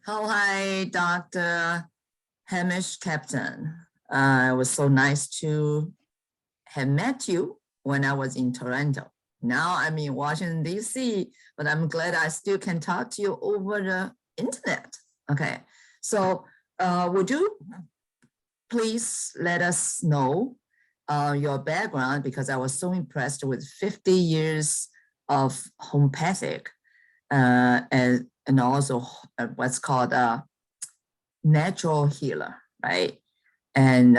Oh, hi, Dr. Hamish Captain. It was so nice to have met you when I was in Toronto. Now I'm in Washington, D.C., but I'm glad I still can talk to you over the internet. Okay, so would you please let us know your background, because I was so impressed with 50 years of homeopathic and also what's called a natural healer, right? And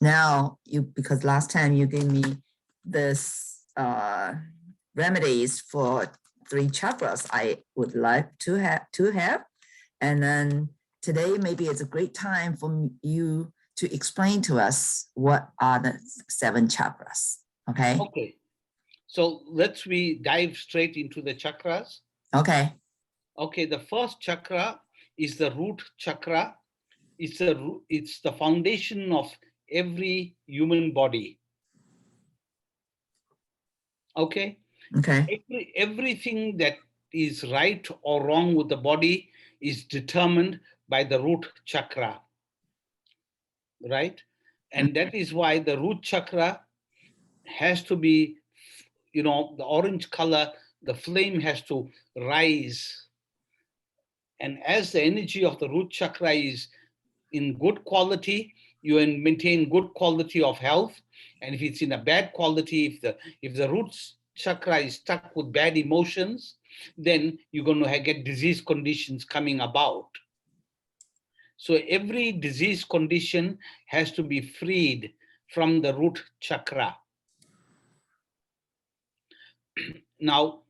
now because last time you gave me this remedies for 3 chakras I would like to have. And then today maybe it's a great time for you to explain to us what are the 7 chakras. Okay. Okay. So we dive straight into the chakras. Okay. Okay, the first chakra is the root chakra. It's the foundation of every human body. Okay. Okay. Everything that is right or wrong with the body is determined by the root chakra, right? And that is why the root chakra has to be, the orange color, the flame has to rise. And as the energy of the root chakra is in good quality, you maintain good quality of health. And if it's in a bad quality, if the root chakra is stuck with bad emotions, then you're going to get disease conditions coming about. So every disease condition has to be freed from the root chakra. Now,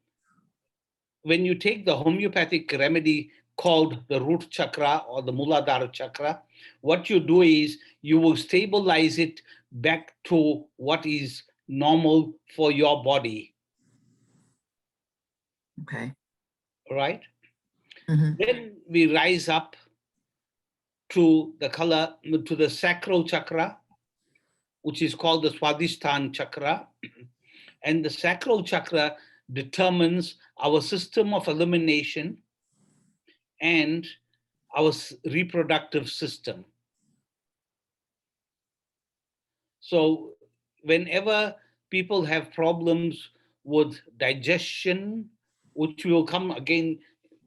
when you take the homeopathic remedy called the root chakra or the Muladhara chakra, what you do is you will stabilize it back to what is normal for your body. Okay. Right? Mm-hmm. Then we rise up to the sacral chakra, which is called the Swadhisthana chakra. And the sacral chakra determines our system of elimination and our reproductive system. So whenever people have problems with digestion, which will come again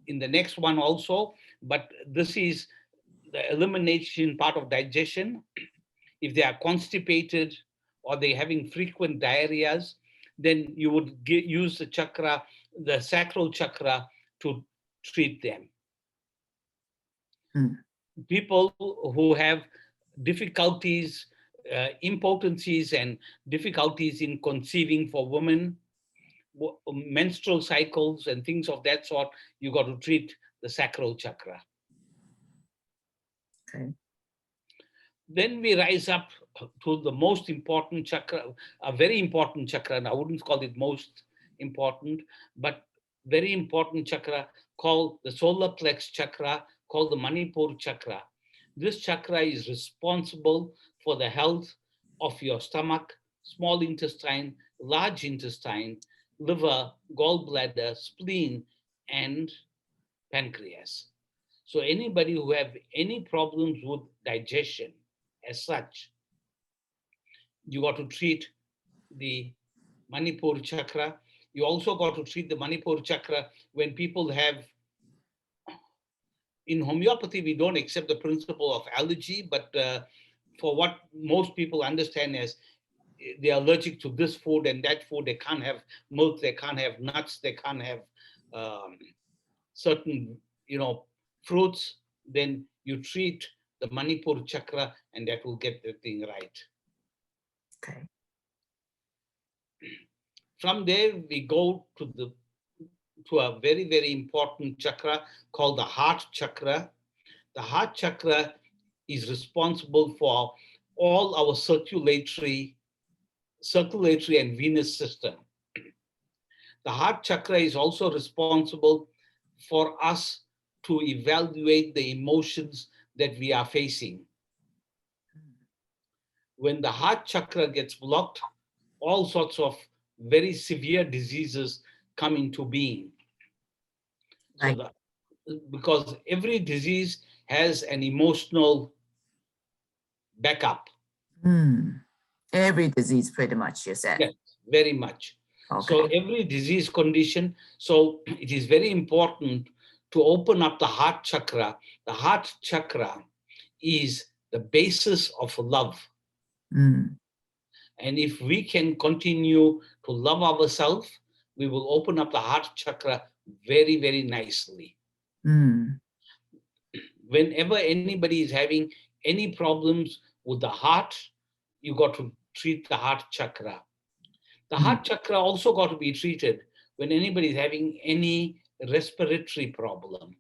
in the next one also, but this is the elimination part of digestion. If they are constipated or they're having frequent diarrheas, then you would use the sacral chakra to treat them. People who have difficulties, impotencies and difficulties in conceiving for women, menstrual cycles and things of that sort, you got to treat the sacral chakra. Okay. Then we rise up to the most important chakra, a very important chakra, and I wouldn't call it most important, but very important chakra called the solar plex chakra, called the Manipur chakra. This chakra is responsible for the health of your stomach, small intestine, large intestine, liver, gallbladder, spleen, and pancreas. So anybody who have any problems with digestion as such, you got to treat the Manipur chakra. You also got to treat the Manipur chakra when people have, in homeopathy, we don't accept the principle of allergy, but for what most people understand as they're allergic to this food and that food, they can't have milk, they can't have nuts, they can't have certain, fruits, then you treat the Manipur chakra and that will get the thing right. Okay. From there, we go to a very, very important chakra called the heart chakra. The heart chakra is responsible for all our circulatory and venous system. The heart chakra is also responsible for us to evaluate the emotions that we are facing. When the heart chakra gets blocked, all sorts of very severe diseases come into being. Right. So because every disease has an emotional backup. Every disease, pretty much, you said. Yes, very much. Okay. So every disease condition, so it is very important to open up the heart chakra. The heart chakra is the basis of love. And if we can continue to love ourselves, we will open up the heart chakra very, very nicely. Whenever anybody is having any problems with the heart, you got to treat the heart chakra. The heart chakra also got to be treated when anybody is having any respiratory problem.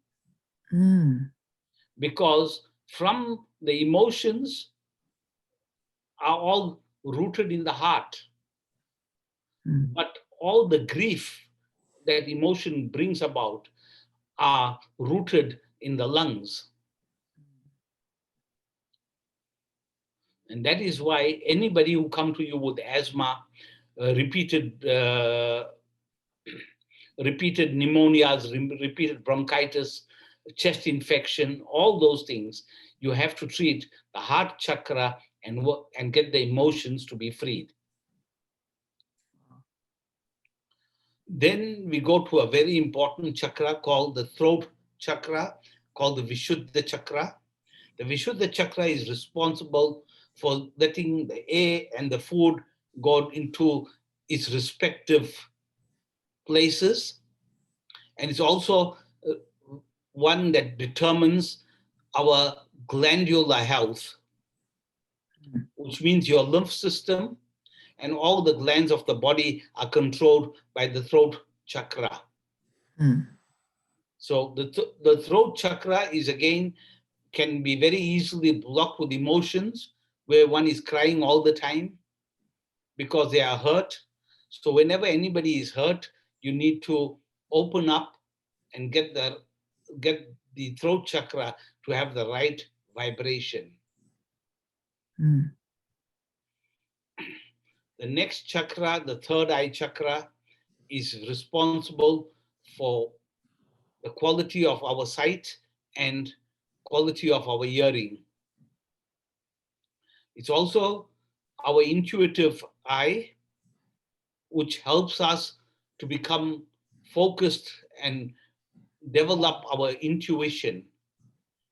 Because from the emotions are all rooted in the heart. But all the grief that emotion brings about are rooted in the lungs. And that is why anybody who come to you with asthma, repeated pneumonias, repeated bronchitis, chest infection, all those things, you have to treat the heart chakra and get the emotions to be freed. Then we go to a very important chakra called the throat chakra, called the Vishuddha chakra. The Vishuddha chakra is responsible for letting the air and the food go into its respective places. And it's also one that determines our glandular health, which means your lymph system and all the glands of the body are controlled by the throat chakra. So the throat chakra is, again, can be very easily blocked with emotions, where one is crying all the time because they are hurt. So whenever anybody is hurt, you need to open up and get the throat chakra to have the right vibration. The next chakra, the third eye chakra, is responsible for the quality of our sight and quality of our hearing. It's also our intuitive eye, which helps us to become focused and develop our intuition.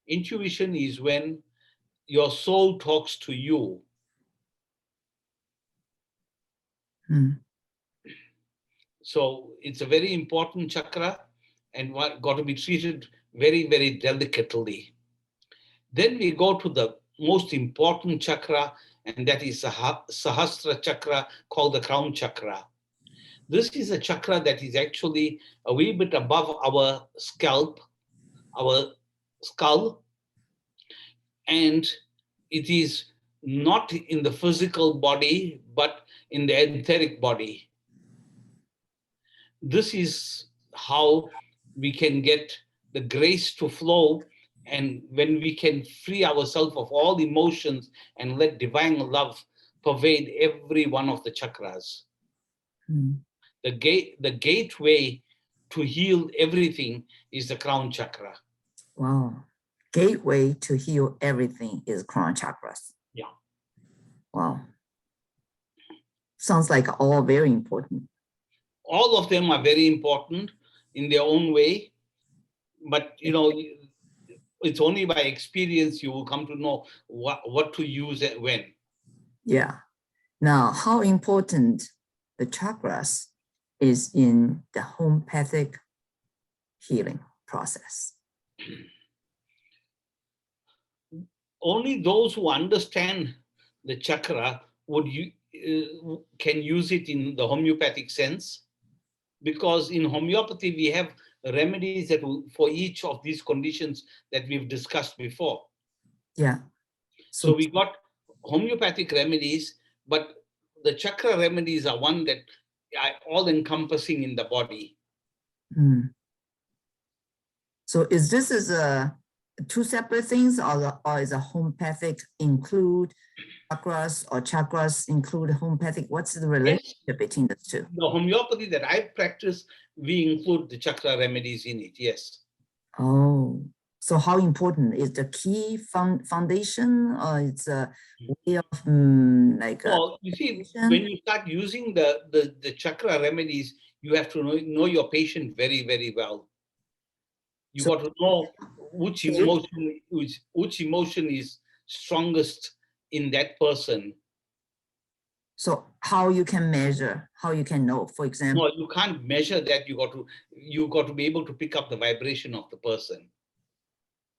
Intuition is when your soul talks to you. So it's a very important chakra and got to be treated very, very delicately. Then we go to the most important chakra, and that is Sahasra chakra, called the crown chakra. This is a chakra that is actually a wee bit above our scalp, our skull, and it is not in the physical body, but in the etheric body. This is how we can get the grace to flow, and when we can free ourselves of all emotions and let divine love pervade every one of the chakras. The gateway to heal everything is the crown chakra. Wow. Gateway to heal everything is crown chakras. Yeah. Wow. Sounds like all very important. All of them are very important in their own way, but it's only by experience you will come to know what to use and when. Yeah. Now, how important the chakras is in the homeopathic healing process? Only those who understand the chakra can use it in the homeopathic sense, because in homeopathy we have remedies that for each of these conditions that we've discussed before. Yeah. So we got homeopathic remedies, but the chakra remedies are one that are all encompassing in the body. So is this two separate things, or is a homeopathic include chakras, or chakras include homeopathic? What's the relationship between the two? The homeopathy that I practice, we include the chakra remedies in it, yes. Oh, so how important is the key foundation, or it's a way of like a Well, you see, foundation? when you start using the chakra remedies, you have to know your patient very, very well. You So got to know which you, emotion is strongest in that person. so how you can measure, how you can know, for example. No, you can't measure that. You got to be able to pick up the vibration of the person.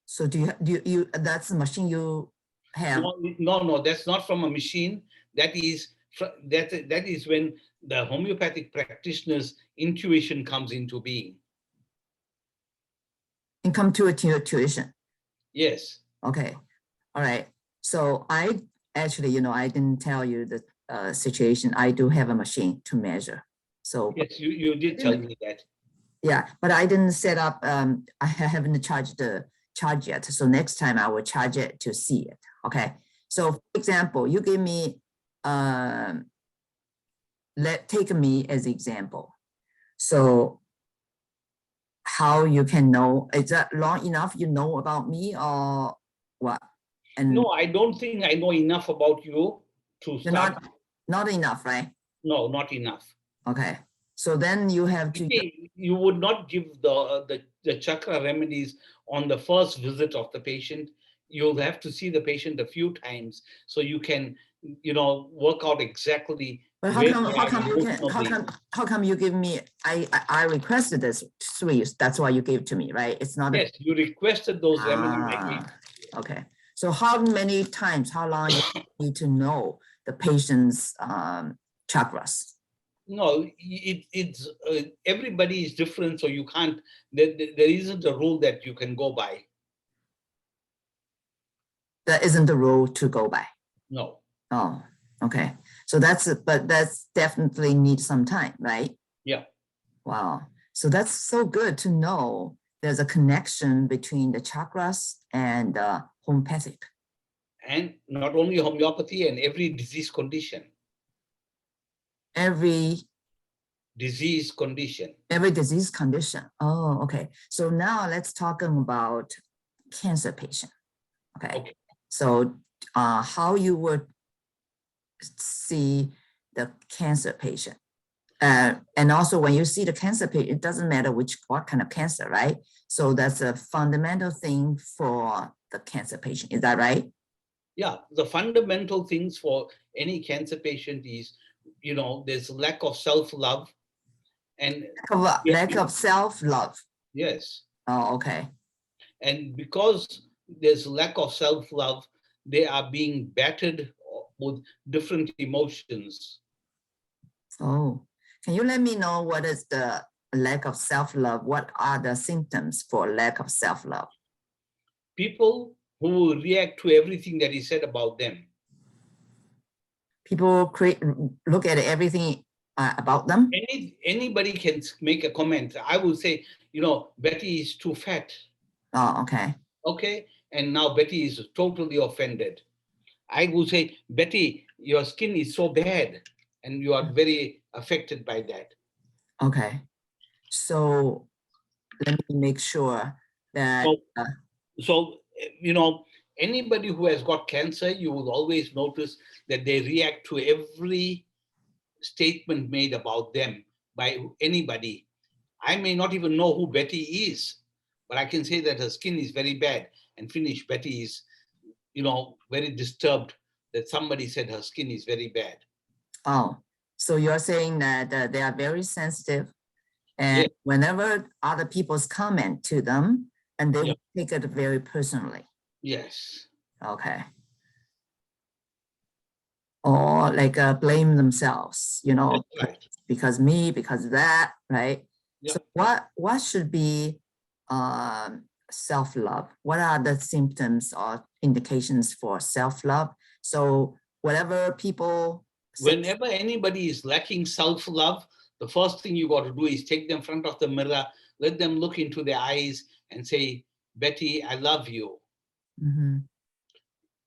So do you that's the machine you have? No, that's not from a machine. That is when the homeopathic practitioner's intuition comes into being. And come to a tuition. Yes. Okay. All right. So I actually, I didn't tell you the situation. I do have a machine to measure. So Yes, you did tell me that. yeah, but I didn't set up, I haven't charged the charge yet. So next time I will charge it to see it. Okay. So for example, you give me, take me as example. So how you can know, is that long enough you know about me or what? And No, I don't think I know enough about you to start. not enough, right? No, not enough. Okay. So then you have to, You would not give the chakra remedies on the first visit of the patient. You'll have to see the patient a few times so you can, work out exactly but where they are emotionally. how come you give me, I requested this 3, that's why you gave to me, right? It's not Yes, you requested those remedies. I gave. Okay. So how many times, how long you need to know the patient's chakras? No, it's everybody is different, so you can't. There isn't a rule that you can go by. That isn't the rule to go by. No. Oh, okay. So but that's definitely need some time, right? Yeah. Wow. So that's so good to know there's a connection between the chakras and homeopathic. And not only homeopathy, and every disease condition. Every disease condition. Oh, okay. So now let's talk about cancer patient. Okay. So how you would see the cancer patient. And also when you see the cancer patient, it doesn't matter what kind of cancer, right? So that's a fundamental thing for the cancer patient. Is that right? Yeah, the fundamental things for any cancer patient is, there's lack of self-love and lack of self-love. Yes. Oh, okay. And because there's lack of self-love, they are being battered with different emotions. Oh, can you let me know what is the lack of self-love? What are the symptoms for lack of self-love? People who will react to everything that is said about them. People look at everything about them? Anybody can make a comment. I would say, Betty is too fat. Oh, okay. Okay. And now Betty is totally offended. I would say, Betty, your skin is so bad, and you are very affected by that. Okay. So let me make sure that. So anybody who has got cancer, you will always notice that they react to every statement made about them by anybody. I may not even know who Betty is, but I can say that her skin is very bad, and finish. Betty is, very disturbed that somebody said her skin is very bad. Oh, so you're saying that they are very sensitive, and yes, whenever other people's comment to them, and they will take it very personally. Yes. Okay. Or like blame themselves, Right. because me, because that, right? Yeah. So what should be self-love? What are the symptoms or indications for self-love? So whatever people whenever anybody is lacking self-love, the first thing you got to do is take them in front of the mirror, let them look into their eyes and say, Betty, I love you. Mm-hmm.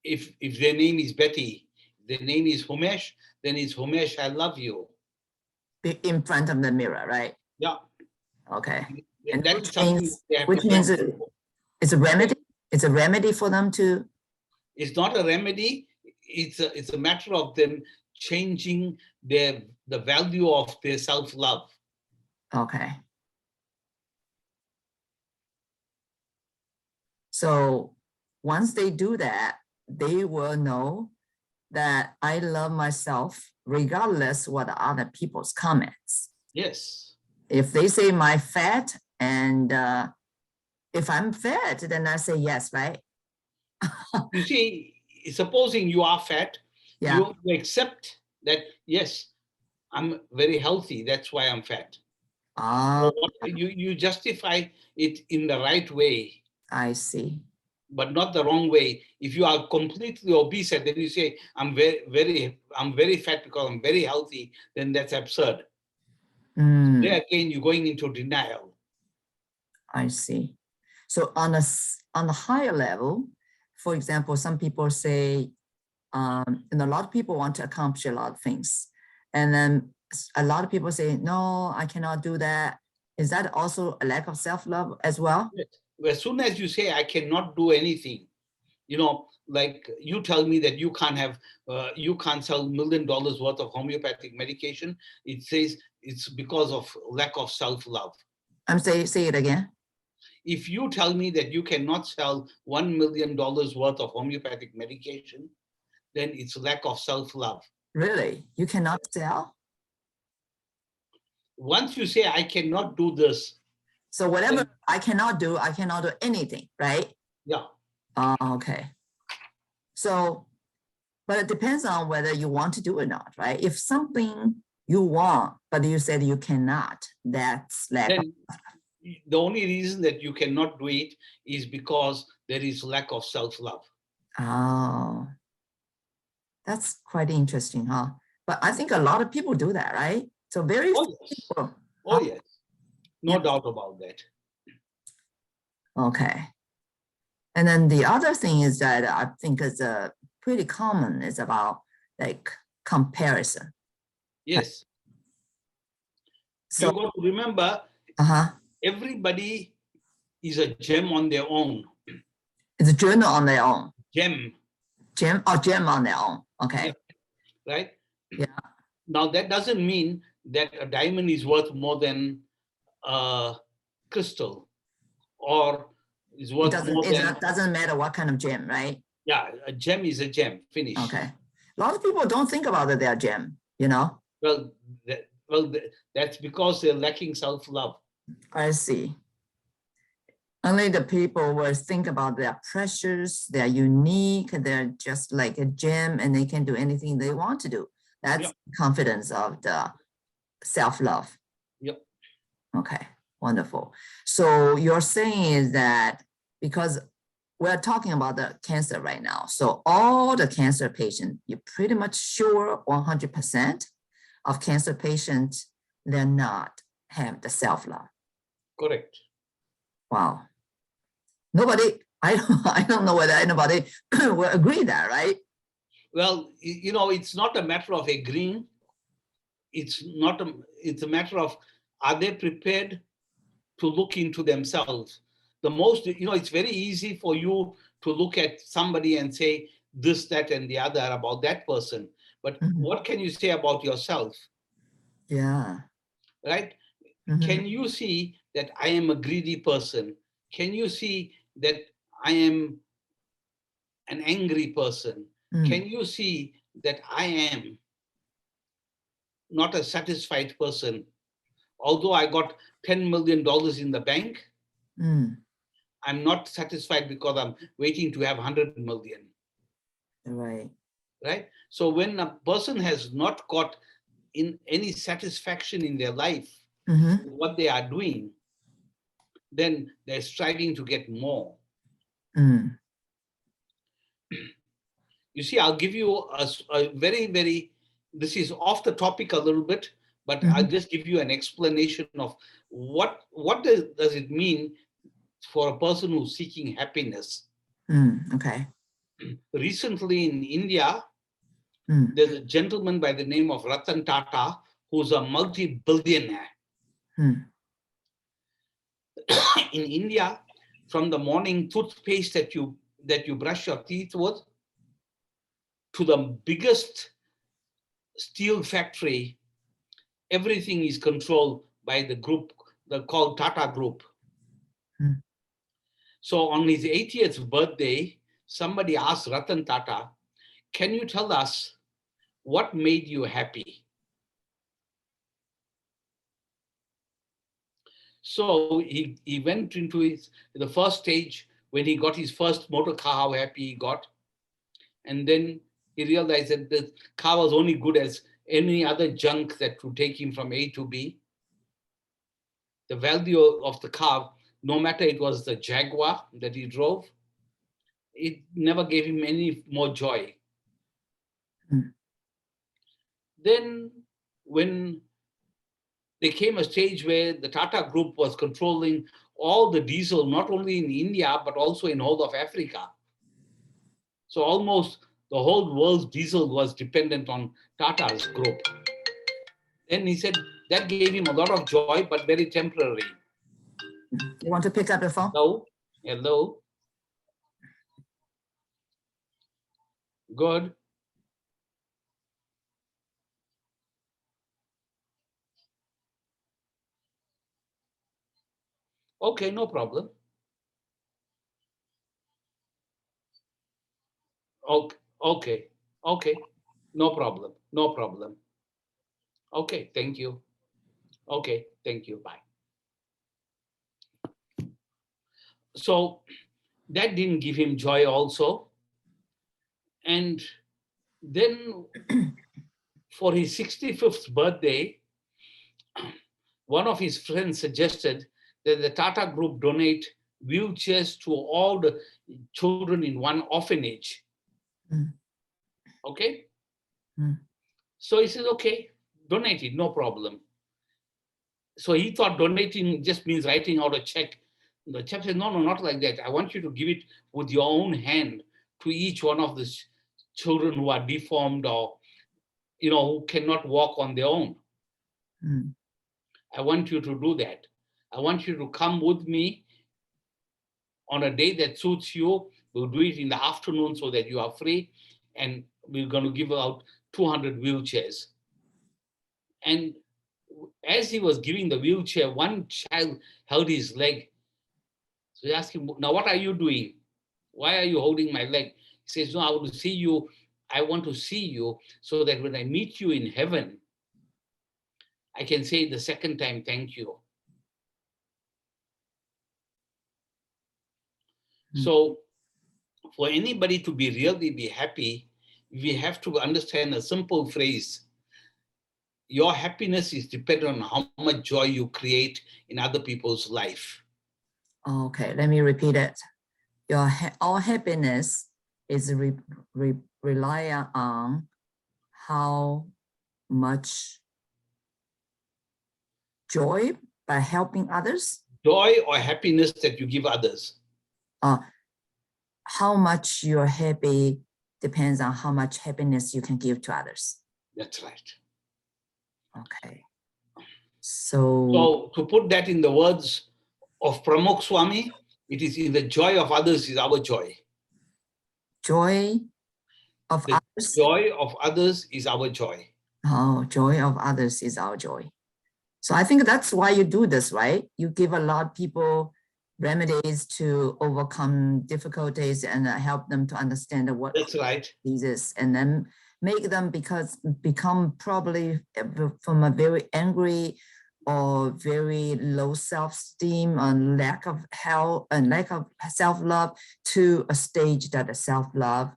If their name is Betty, their name is Homesh, then it's Homesh, I love you. In front of the mirror, right? Yeah. Okay. And that is something they have to which means practice. it's a remedy. It's a remedy for them to. It's not a remedy. It's a matter of them changing the value of their self-love. Okay. So once they do that, they will know that I love myself regardless what other people's comments. Yes. If they say my fat, and if I'm fat, then I say yes, right? You see, supposing you are fat, Yeah. you accept that, yes, I'm very healthy, that's why I'm fat. Oh, You justify it in the right way, I see. but not the wrong way. If you are completely obese and then you say, I'm very fat because I'm very healthy, then that's absurd. Mm, There again, you're going into denial. I see. So on a higher level, for example, some people say, and a lot of people want to accomplish a lot of things. And then a lot of people say, no, I cannot do that. Is that also a lack of self-love as well? Yes. As soon as you say, I cannot do anything, like you tell me that you can't sell $1 million worth of homeopathic medication. It says it's because of lack of self-love. Say it again. If you tell me that you cannot sell $1 million worth of homeopathic medication, then it's lack of self-love. Really? You cannot sell? Once you say, I cannot do this. So whatever I cannot do anything, right? Yeah. Okay. So, but it depends on whether you want to do it or not, right? If something you want, but you said you cannot, that's lack of. The only reason that you cannot do it is because there is lack of self-love. Oh, that's quite interesting, huh? But I think a lot of people do that, right? So very few people. Oh, yes. No doubt about that. Okay. And then the other thing is that I think is pretty common is about like comparison. Yes. So You got to remember, everybody is a gem on their own. It's a journal on their own. Gem. Gem on their own. Okay. Yeah. Right? Yeah. Now that doesn't mean that a diamond is worth more than a crystal, or is worth more than. It doesn't matter what kind of gem, right? Yeah, a gem is a gem. Finish. Okay. A lot of people don't think about that they're gem, Well, that's because they're lacking self-love. I see. Only the people will think about their precious, they're unique, they're just like a gem and they can do anything they want to do. That's confidence of the self-love. Yep. Okay, wonderful. So you're saying is that because we're talking about the cancer right now, so all the cancer patients, you're pretty much sure 100% of cancer patients, they're not have the self-love. Correct. Wow. Nobody, I don't know whether anybody will agree that, right? Well, it's not a matter of agreeing. It's a matter of, are they prepared to look into themselves? It's very easy for you to look at somebody and say this, that, and the other about that person. But what can you say about yourself? Yeah. Right? Can you see that I am a greedy person? Can you see that I am an angry person? Can you see that I am not a satisfied person? Although I got $10 million in the bank, I'm not satisfied because I'm waiting to have 100 million. Right. Right? So when a person has not got in any satisfaction in their life, what they are doing, then they're striving to get more. You see, I'll give you a very, very, this is off the topic a little bit, but I'll just give you an explanation of what does it mean for a person who's seeking happiness. Okay. Recently in India, there's a gentleman by the name of Ratan Tata, who's a multi-billionaire. In India, from the morning toothpaste that you brush your teeth with, to the biggest steel factory, everything is controlled by the group, the called Tata Group. So on his 80th birthday, somebody asked Ratan Tata, can you tell us what made you happy? So he went into the first stage when he got his first motor car, how happy he got. And then he realized that the car was only good as any other junk that would take him from A to B. The value of the car, no matter it was the Jaguar that he drove, it never gave him any more joy. Then when there came a stage where the Tata Group was controlling all the diesel, not only in India, but also in whole of Africa. So almost the whole world's diesel was dependent on Tata's group. Then he said that gave him a lot of joy, but very temporary. You want to pick up the phone? Hello? Hello? Good. Okay, no problem. Okay, okay, no problem, no problem. Okay, thank you. Okay, thank you, bye. So that didn't give him joy also. And then for his 65th birthday, one of his friends suggested that the Tata Group donate wheelchairs to all the children in one orphanage. Okay? So he says, okay, donate it, no problem. So he thought donating just means writing out a check. The chap said, no, not like that. I want you to give it with your own hand to each one of the children who are deformed or, who cannot walk on their own. I want you to do that. I want you to come with me on a day that suits you. We'll do it in the afternoon so that you are free. And we're going to give out 200 wheelchairs. And as he was giving the wheelchair, one child held his leg. So he asked him, now what are you doing? Why are you holding my leg? He says, no, I want to see you. I want to see you so that when I meet you in heaven, I can say the second time, thank you. So for anybody to really be happy, we have to understand a simple phrase. Your happiness is dependent on how much joy you create in other people's life. Okay, let me repeat it. Our happiness is reliant on how much joy by helping others. Joy or happiness that you give others. How much you're happy depends on how much happiness you can give to others. That's right. Okay. So to put that in the words of Pramukh Swami, it is in the joy of others is our joy. Joy of others? Joy of others is our joy. Oh, joy of others is our joy. So I think that's why you do this, right? You give a lot of people remedies to overcome difficulties and help them to understand what that's right. Diseases, and then make them become probably from a very angry or very low self-esteem and lack of health and lack of self-love to a stage that is self-love.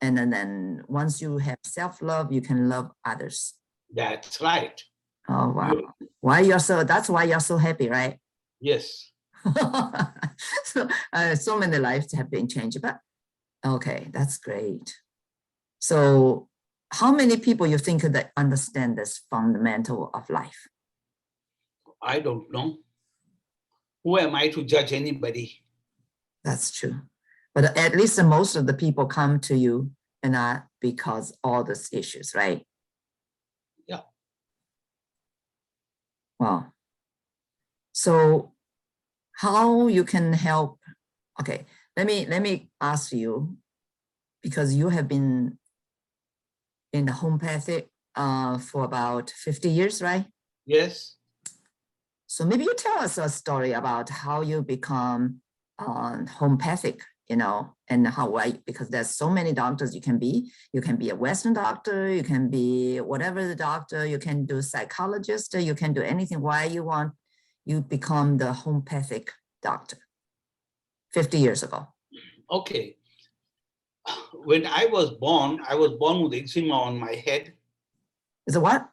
And then once you have self-love, you can love others. That's right. Oh, wow. That's why you're so happy, right? Yes. So many lives have been changed, but okay, that's great. So how many people you think that understand this fundamental of life? I don't know. Who am I to judge anybody? That's true. But at least most of the people come to you and not because all these issues, right? Yeah. Wow. So how you can help. Okay, let me ask you, because you have been in the homeopathic for about 50 years, right? Yes. So maybe you tell us a story about how you become homeopathic, you know, and how, why, because there's so many doctors you can be. You can be a Western doctor, you can be whatever the doctor, you can do psychologist, you can do anything. Why you become the homeopathic doctor 50 years ago? Okay. When I was born with eczema on my head. Is it what?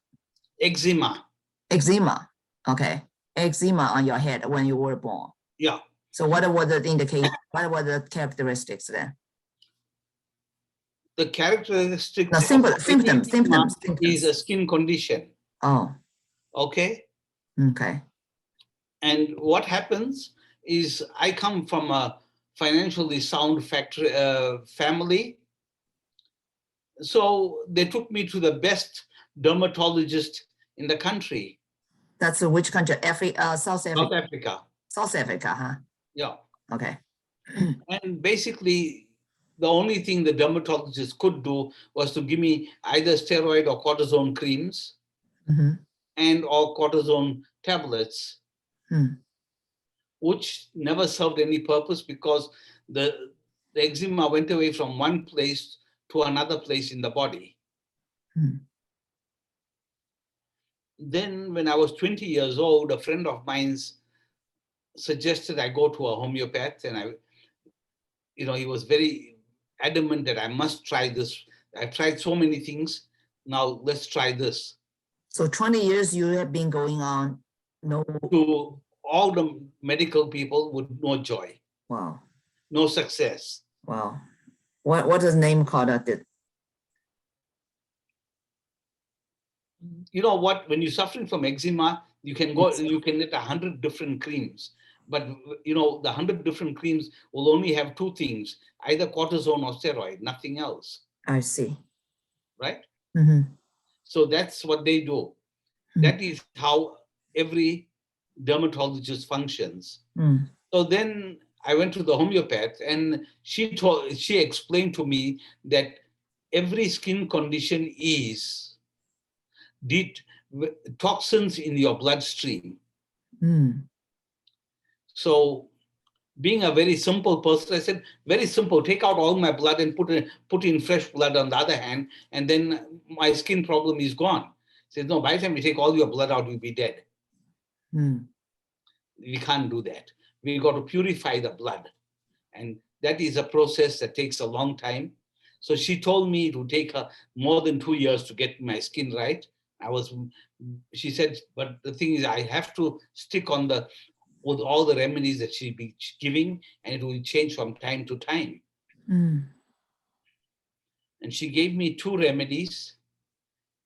Eczema. Eczema. Okay. Eczema on your head when you were born. Yeah. So what were the indication? What were the characteristics then? The characteristics No, of symptoms. is a skin condition. Oh. Okay. Okay. And what happens is I come from a financially sound family. So they took me to the best dermatologist in the country. That's which country? South Africa. South Africa. South Africa, huh? Yeah. Okay. And basically, the only thing the dermatologist could do was to give me either steroid or cortisone creams and or cortisone tablets, which never served any purpose because the eczema went away from one place to another place in the body. Then when I was 20 years old, a friend of mine suggested I go to a homeopath, and he was very adamant that I must try this. I've tried so many things. Now let's try this. So 20 years you have been going on, no. To all the medical people with no joy. Wow. No success. Wow. What is the name called? You know what? When you're suffering from eczema, you can get 100 different creams. But the 100 different creams will only have two things, either cortisone or steroid, nothing else. I see. Right? So that's what they do. That is how every dermatologist functions. So then I went to the homeopath, and she explained to me that every skin condition is toxins in your bloodstream. So being a very simple person, I said, very simple, take out all my blood and put in fresh blood on the other hand, and then my skin problem is gone. He said, no, by the time you take all your blood out, you'll be dead. We can't do that. We got to purify the blood. And that is a process that takes a long time. So she told me it would take her more than 2 years to get my skin right. She said, but the thing is, I have to stick with all the remedies that she'll be giving, and it will change from time to time. And she gave me 2 remedies,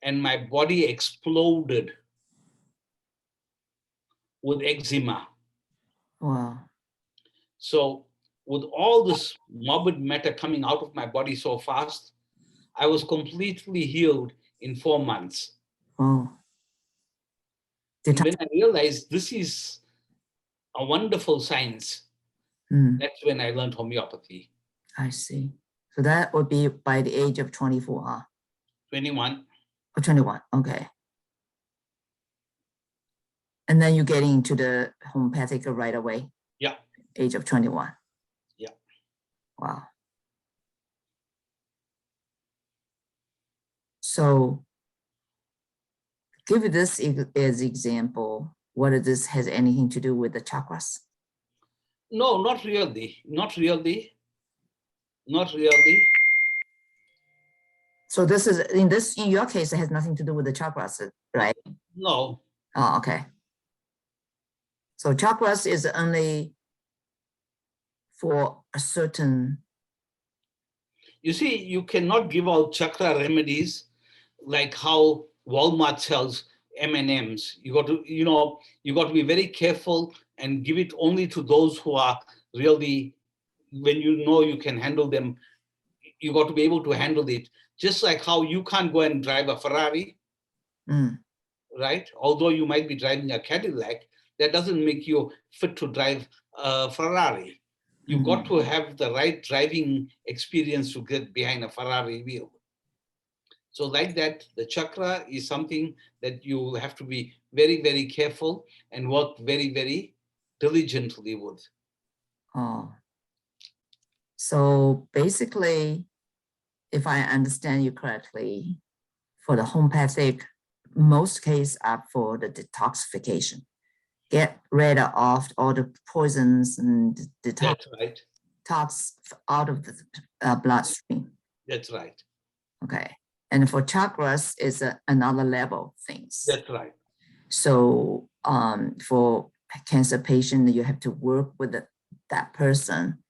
and my body exploded with eczema. Wow. So with all this morbid matter coming out of my body so fast, I was completely healed in 4 months. Oh. And when I realized this is a wonderful science, that's when I learned homeopathy. I see. So that would be by the age of 24, huh? 21. Oh, 21, okay. And then you get into the homeopathic right away? Yeah. Age of 21? Yeah. Wow. So give this as example, whether this has anything to do with the chakras? No, not really. Not really. Not really. So this is, in your case, it has nothing to do with the chakras, right? No. Oh, okay. So chakras is only for a certain. You see, you cannot give out chakra remedies like how Walmart sells M&Ms. You got to be very careful and give it only to those who are really, when you can handle them, you got to be able to handle it. Just like how you can't go and drive a Ferrari, right? Although you might be driving a Cadillac, that doesn't make you fit to drive a Ferrari. You got to have the right driving experience to get behind a Ferrari wheel. So like that, the chakra is something that you have to be very, very careful and work very, very diligently with. Oh. So basically, if I understand you correctly, for the homeopathic, most cases are for the detoxification. Get rid of all the poisons and detox That's right. out of the bloodstream. That's right. Okay. And for chakras, is another level things. That's right. So for cancer patient, you have to work with that person,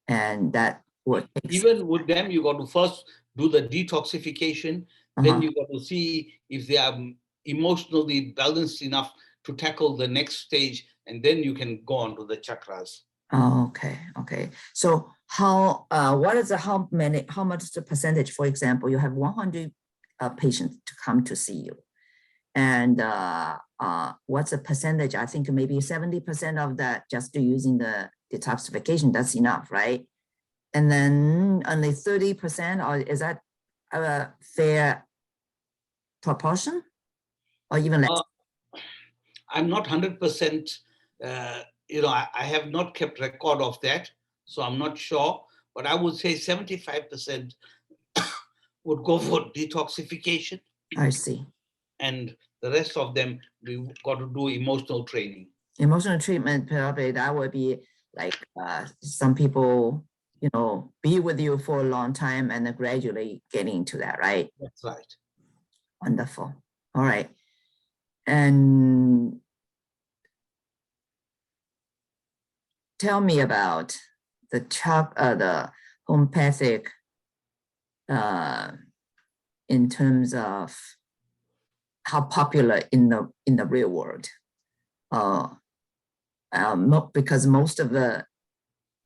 and that would even with them, you got to first do the detoxification. Then you got to see if they are emotionally balanced enough to tackle the next stage, and then you can go on to the chakras. Oh, okay, okay. So how what is how much is the percentage? For example, you have 100 patients to come to see you, and what's the percentage? I think maybe 70% of that just using the detoxification. That's enough, right? And then only 30%, or is that a fair proportion, or even less? I'm not 100%. I have not kept record of that, so I'm not sure. But I would say 75% would go for detoxification. I see. And the rest of them, we got to do emotional training. Emotional treatment, probably that would be like some people, be with you for a long time and then gradually getting into that, right? That's right. Wonderful. All right. And tell me about the homeopathic in terms of how popular in the real world. Because most of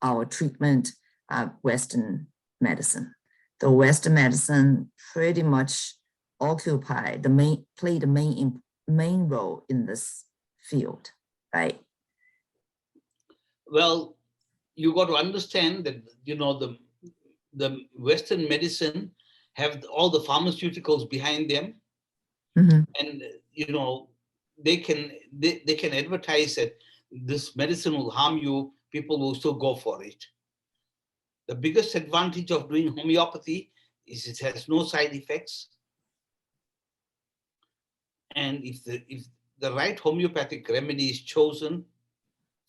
our treatment are Western medicine. The Western medicine pretty much play the main role in this field, right? Well, you got to understand that the Western medicine have all the pharmaceuticals behind them, and they can advertise that this medicine will harm you. People will still go for it. The biggest advantage of doing homeopathy is it has no side effects, and if the right homeopathic remedy is chosen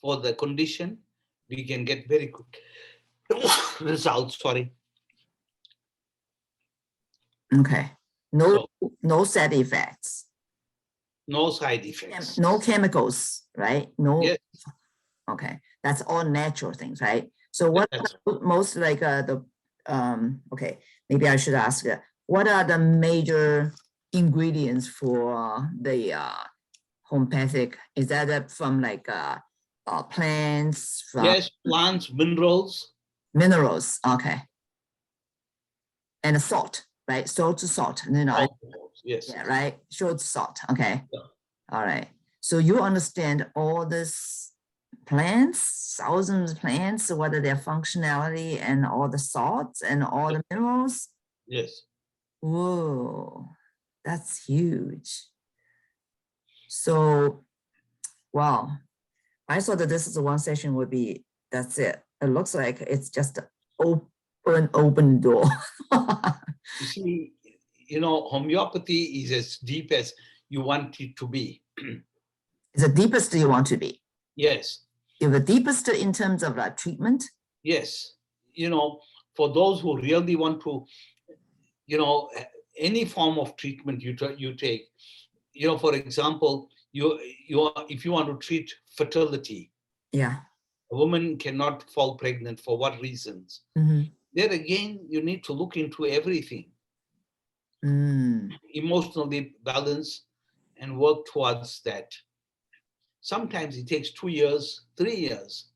for the condition, we can get very good results. Sorry. Okay. No side effects. No side effects. No chemicals, right? No. Yes. Okay. That's all natural things, right? So what most like okay, maybe I should ask, what are the major ingredients for the homeopathic? Is that from like plants? Yes, plants, minerals. Minerals, okay. And salt, right? Salt. Yes. Yeah, right. Short salt. Okay. Yeah. All right. So you understand all this plants, thousands of plants, what are their functionality and all the salts and all the minerals? Yes. Whoa, that's huge. So, wow. I thought that this is one session would be, that's it. It looks like it's just open door. You see, homeopathy is as deep as you want it to be. It's the deepest you want to be. Yes. You're the deepest in terms of treatment. Yes. For those who really want to, any form of treatment you take, for example, if you want to treat fertility, yeah, a woman cannot fall pregnant for what reasons? There again, you need to look into everything. Emotionally balance and work towards that. Sometimes it takes 2 years, 3 years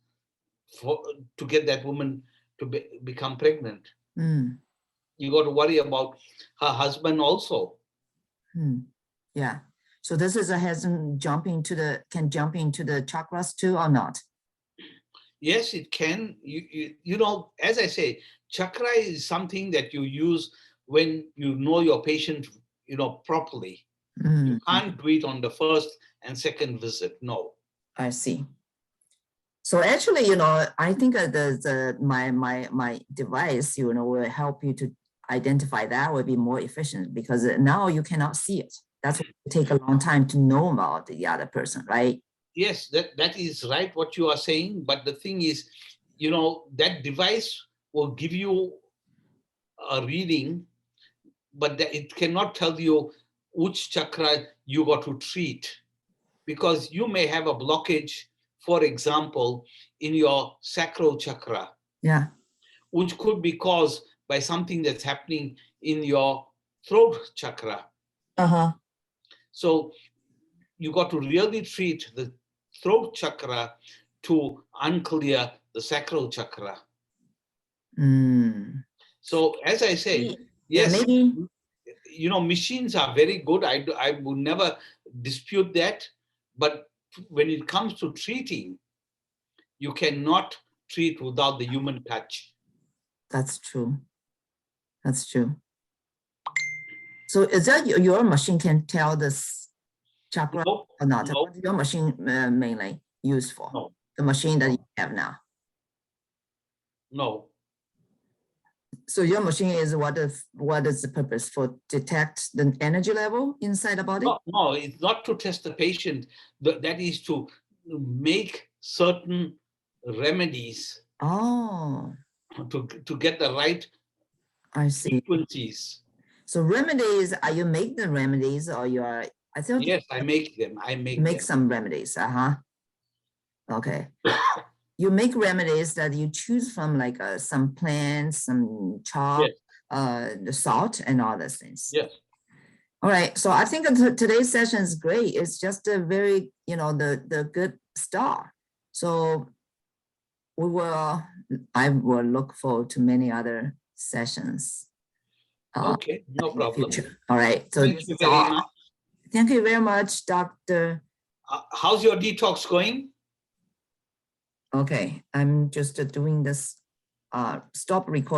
to get that woman to become pregnant. You got to worry about her husband also. Yeah. So this is a can jump into the chakras too or not? Yes, it can. You know, as I say, chakra is something that you use when you know your patient, you know, properly. You can't do it on the first and second visit. No. I see. So actually, you know, I think my device, you know, will help you to identify that will be more efficient because now you cannot see it. That's what it take a long time to know about the other person, right? Yes, that is right what you are saying. But the thing is, you know, that device will give you a reading, but it cannot tell you which chakra you got to treat, because you may have a blockage, for example, in your sacral chakra. Yeah. Which could be caused by something that's happening in your throat chakra. Uh-huh. So you got to really treat the throat chakra to unclear the sacral chakra. So as I say, yes, maybe. You know, machines are very good. I would never dispute that. But when it comes to treating, you cannot treat without the human touch. That's true. That's true. So is that your machine can tell this chakra No, or not? no. What is your machine mainly used for? No. The machine that you have now. No. So your machine is what is the purpose for detect the energy level inside the body? No, it's not to test the patient. That is to make certain remedies. Oh, To get the right I see. frequencies. So remedies, are you make the remedies or you are? I thought yes, I make them. I make them. Some remedies. Okay. You make remedies that you choose from, like some plants, some chalk, the salt, and all those things. Yes. All right. So I think today's session is great. It's just a very, you know, the good start. So I will look forward to many other sessions. Okay, no problem. All right. So thank you very much. Thank you very much, Dr. How's your detox going? Okay, I'm just doing this stop recording.